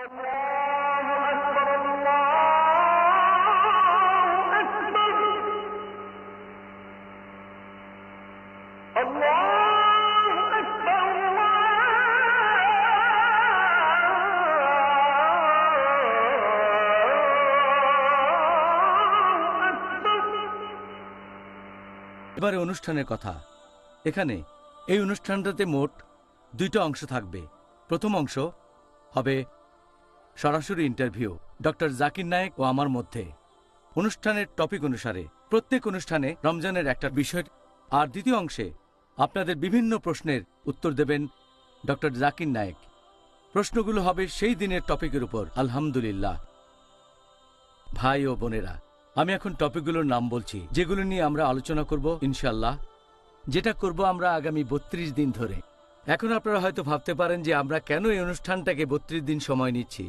এবারে অনুষ্ঠানের কথা। এখানে এই অনুষ্ঠানটাতে মোট দুইটা অংশ থাকবে। প্রথম অংশ হবে সরাসরি ইন্টারভিউ ডক্টর জাকির নায়েক ও আমার মধ্যে, অনুষ্ঠানের টপিক অনুসারে। প্রত্যেক অনুষ্ঠানে রমজানের একটা বিষয়। আর দ্বিতীয় অংশে আপনাদের বিভিন্ন প্রশ্নের উত্তর দেবেন ডক্টর জাকির নায়েক। প্রশ্নগুলো হবে সেই দিনের টপিকের উপর। আলহামদুলিল্লাহ ভাই ও বোনেরা, আমি এখন টপিকগুলোর নাম বলছি যেগুলো নিয়ে আমরা আলোচনা করব ইনশাল্লাহ, যেটা করব আমরা আগামী 32 দিন ধরে। এখন আপনারা হয়তো ভাবতে পারেন যে আমরা কেন এই অনুষ্ঠানটাকে 32 দিন সময় নিচ্ছি।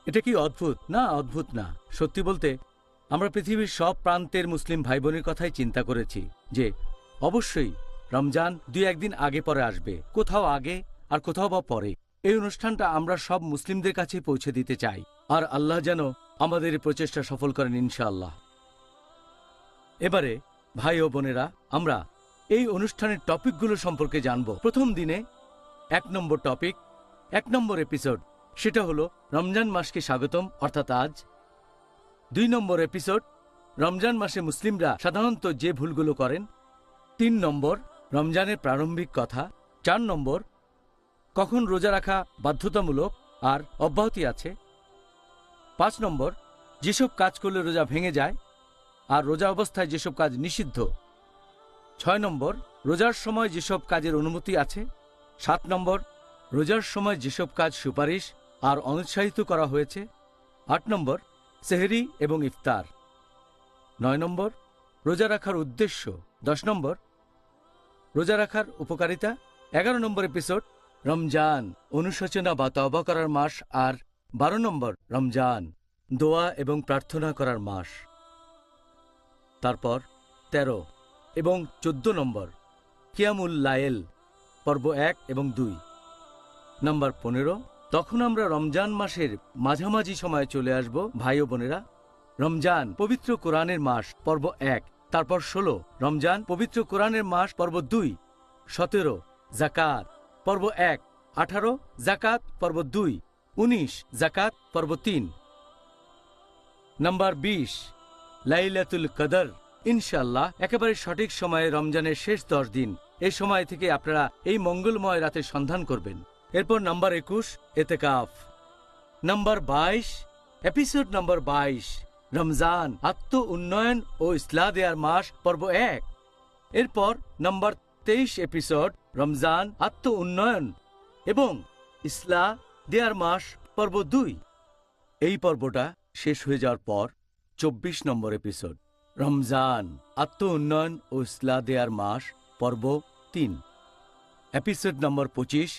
এটা কি অদ্ভুত? না, অদ্ভুত না। সত্যি বলতে আমরা পৃথিবীর সব প্রান্তের মুসলিম ভাই বোনের কথাই চিন্তা করেছি যে অবশ্যই রমজান 2-1 দিন আগে পরে আসবে, কোথাও আগে আর কোথাও বা পরে। এই অনুষ্ঠানটা আমরা সব মুসলিমদের কাছে পৌঁছে দিতে চাই, আর আল্লাহ যেন আমাদের এই প্রচেষ্টা সফল করেন ইনশাআল্লাহ। এবারে ভাই ও বোনেরা, আমরা এই অনুষ্ঠানের টপিকগুলো সম্পর্কে জানব। প্রথম দিনে 1 নম্বর টপিক, 1 নম্বর এপিসোড, সেটা হলো রমজান মাসকে স্বাগতম, অর্থাৎ আজ। 2 নম্বর এপিসোড, রমজান মাসে মুসলিমরা সাধারণত যে ভুলগুলো করেন। 3 নম্বর, রমজানের প্রারম্ভিক কথা। 4 নম্বর, কখন রোজা রাখা বাধ্যতামূলক আর অব্যাহতি আছে। 5 নম্বর, যেসব কাজ করলে রোজা ভেঙে যায় আর রোজা অবস্থায় যেসব কাজ নিষিদ্ধ। 6 নম্বর, রোজার সময় যেসব কাজের অনুমতি আছে। 7 নম্বর, রোজার সময় যেসব কাজ সুপারিশ আর অনুৎসাহিত করা হয়েছে। 8 নম্বর, সেহরি এবং ইফতার। 9 নম্বর, রোজা রাখার উদ্দেশ্য। 10 নম্বর, রোজা রাখার উপকারিতা। 11 নম্বর এপিসোড, রমজান অনুশোচনা বা তওবা করার মাস। আর 12 নম্বর, রমজান দোয়া এবং প্রার্থনা করার মাস। তারপর 13 এবং 14 নম্বর, কিয়ামুল লাইল, পর্ব 1 এবং 2। নম্বর 15, তখন আমরা রমজান মাসের মাঝামাঝি সময়ে চলে আসব ভাই ও বোনেরা। রমজান পবিত্র কোরআনের মাস, পর্ব 1। তারপর 16, রমজান পবিত্র কোরআনের মাস, পর্ব 2। 17, জাকাত, পর্ব 1। 18, জাকাত, পর্ব 2। 19, জাকাত, পর্ব 3। নম্বর 20, লাইলাতুল কদর। ইনশাআল্লাহ একেবারে সঠিক সময়ে রমজানের শেষ 10 দিন। এই সময় থেকে আপনারা এই মঙ্গলময় রাতের সন্ধান করবেন। এরপর নম্বর 21, এতেকাফ। নম্বর 22, এপিসোড নম্বর 22, রমজান আত্ম উন্নয়ন ও ইসলাহ দেয়ার মাস, পর্ব 1। এরপর নম্বর 23 এপিসোড, রমজান আত্ম উন্নয়ন এবং ইসলাহ দেয়ার মাস, পর্ব 2। এই পর্বটা শেষ হয়ে যাওয়ার পর 24 নম্বর এপিসোড, রমজান আত্ম উন্নয়ন ও ইসলাহ দেয়ার মাস, পর্ব 3। এপিসোড নম্বর 25,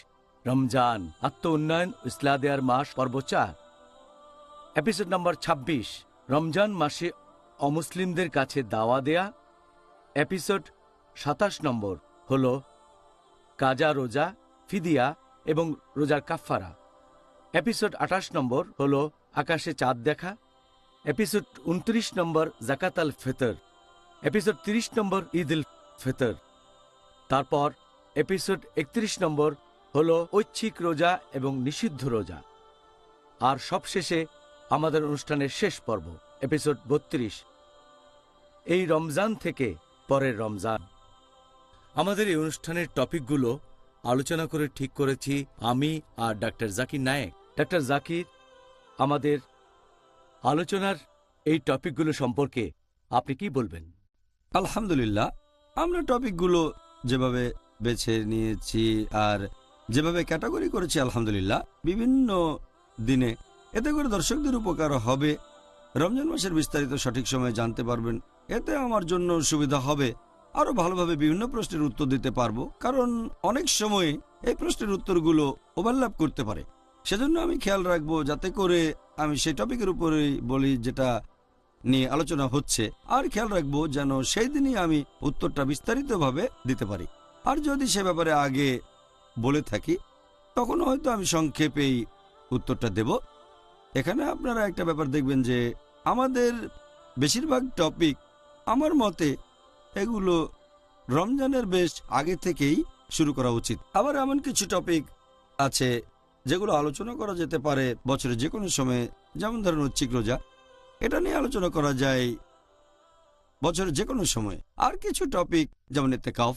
রমজান আত্ম উন্নয়ন ও ইসলাহ দেয়ার মাস, পর্ব 4। এপিসোড নম্বর 26, রমজান মাসে অমুসলিমদের কাছে দাওয়া দেয়া। এপিসোড 27 নম্বর হল কাজা রোজা, ফিদিয়া এবং রোজার কাফফারা। এপিসোড 28 নম্বর হল আকাশে চাঁদ দেখা। এপিসোড 29 নম্বর জাকাত আল ফিতর। এপিসোড 30 নম্বর ঈদ উল ফিতর। তারপর এপিসোড 31 নম্বর হল ঐচ্ছিক রোজা এবং নিষিদ্ধ রোজা। আর সবশেষে আমাদের অনুষ্ঠানের শেষ পর্ব, এপিসোড 32, এই রমজান থেকে পরের রমজান। আমাদের এই অনুষ্ঠানের টপিকগুলো আলোচনা করে ঠিক করেছি আমি আর ডাক্তার জাকির নায়েক। ডাক্তার জাকির, আমাদের আলোচনার এই টপিকগুলো সম্পর্কে আপনি কি বলবেন? আলহামদুলিল্লাহ, আমরা টপিকগুলো যেভাবে বেছে নিয়েছি আর যেভাবে ক্যাটাগরি করেছি, আলহামদুলিল্লাহ বিভিন্ন দিনে, এতে করে দর্শকদের উপকার হবে। রমজান মাসের বিস্তারিত সঠিক সময়ে জানতে পারবেন। এতে আমার জন্য সুবিধা হবে, আরও ভালোভাবে বিভিন্ন প্রশ্নের উত্তর দিতে পারবো, কারণ অনেক সময় এই প্রশ্নের উত্তরগুলো ওভারল্যাপ করতে পারে। সেজন্য আমি খেয়াল রাখবো যাতে করে আমি সেই টপিকের উপরেই বলি যেটা নিয়ে আলোচনা হচ্ছে, আর খেয়াল রাখবো যেন সেই দিনই আমি উত্তরটা বিস্তারিতভাবে দিতে পারি। আর যদি সে ব্যাপারে আগে বলে থাকি তখন হয়তো আমি সংক্ষেপেই উত্তরটা দেব। এখানে আপনারা একটা ব্যাপার দেখবেন যে আমাদের বেশিরভাগ টপিক আমার মতে এগুলো রমজানের বেশ আগে থেকেই শুরু করা উচিত। আবার এমন কিছু টপিক আছে যেগুলো আলোচনা করা যেতে পারে বছরের যে কোনো সময়ে, যেমন ধরেন ঐচ্ছিক রোজা, এটা নিয়ে আলোচনা করা যায় বছরের যে কোনো সময়। আর কিছু টপিক যেমন ইতিকাফ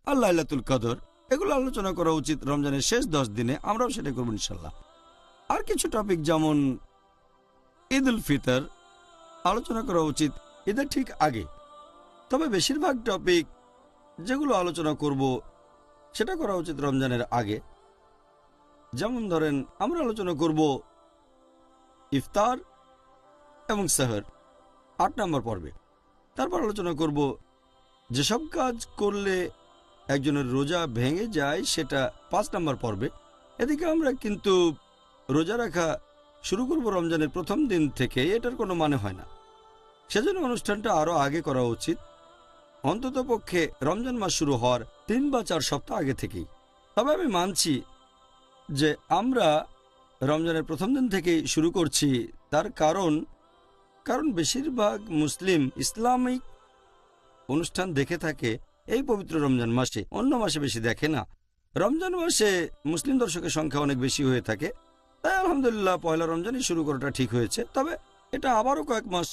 আর লাইলাতুল কদর, এগুলো আলোচনা করা উচিত রমজানের শেষ 10 দিনে, আমরাও সেটা করব ইনশাল্লাহ। আর কিছু টপিক যেমন ঈদ উল ফিতর আলোচনা করা উচিত ঈদের ঠিক আগে। তবে বেশিরভাগ টপিক যেগুলো আলোচনা করব সেটা করা উচিত রমজানের আগে। যেমন ধরেন আমরা আলোচনা করব ইফতার এবং সেহর 8 নম্বর পর্বে। তারপর আলোচনা করব যেসব কাজ করলে একজনের রোজা ভেঙে যায় সেটা 5 নম্বর পর্বে। এদিকে আমরা কিন্তু রোজা রাখা শুরু করব রমজানের প্রথম দিন থেকে, এটার কোনো মানে হয় না। সেজন্য অনুষ্ঠানটা আরও আগে করা উচিত, অন্তত পক্ষে রমজান মাস শুরু হওয়ার 3 বা 4 সপ্তাহ আগে থেকেই। তবে আমি মানছি যে আমরা রমজানের প্রথম দিন থেকেই শুরু করছি, তার কারণ বেশিরভাগ মুসলিম ইসলামিক অনুষ্ঠান দেখে থাকে এই পবিত্র রমজান মাসে, অন্য মাসে বেশি দেখে না। রমজান মাসে মুসলিম দর্শকের সংখ্যা অনেক বেশি হয়ে থাকে, তাই আলহামদুলিল্লাহ পয়লা রমজানই শুরু করাটা ঠিক হয়েছে। তবে এটা আবারও কয়েক মাস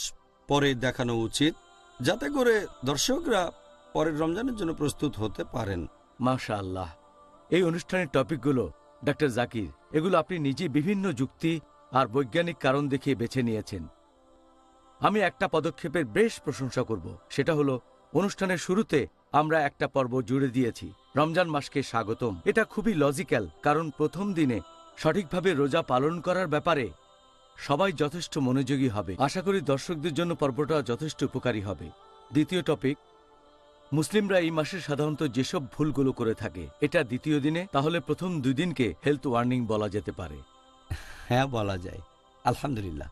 পরে দেখানো উচিত, যাতে করে দর্শকরা পরের রমজানের জন্য প্রস্তুত হতে পারেন। মাশাআল্লাহ, এই অনুষ্ঠানের টপিকগুলো ডক্টর জাকির, এগুলো আপনি নিজে বিভিন্ন যুক্তি আর বৈজ্ঞানিক কারণ দেখিয়ে বেছে নিয়েছেন। আমি একটা পদক্ষেপের বেশ প্রশংসা করব, সেটা হলো অনুষ্ঠানের শুরুতে আমরা একটা পর্ব জুড়ে দিয়েছি রমজান মাসকে স্বাগতম। এটা খুবই লজিক্যাল, কারণ প্রথম দিনে সঠিকভাবে রোজা পালন করার ব্যাপারে সবাই যথেষ্ট মনোযোগী হবে। আশা করি দর্শকদের জন্য পর্বটা যথেষ্ট উপকারী হবে। দ্বিতীয় টপিক, মুসলিমরা এই মাসে সাধারণত যেসব ভুলগুলো করে থাকে, এটা দ্বিতীয় দিনে, তাহলে প্রথম 2 দিনকে হেলথ ওয়ার্নিং বলা যেতে পারে। হ্যাঁ, বলা যায়। আলহামদুলিল্লাহ।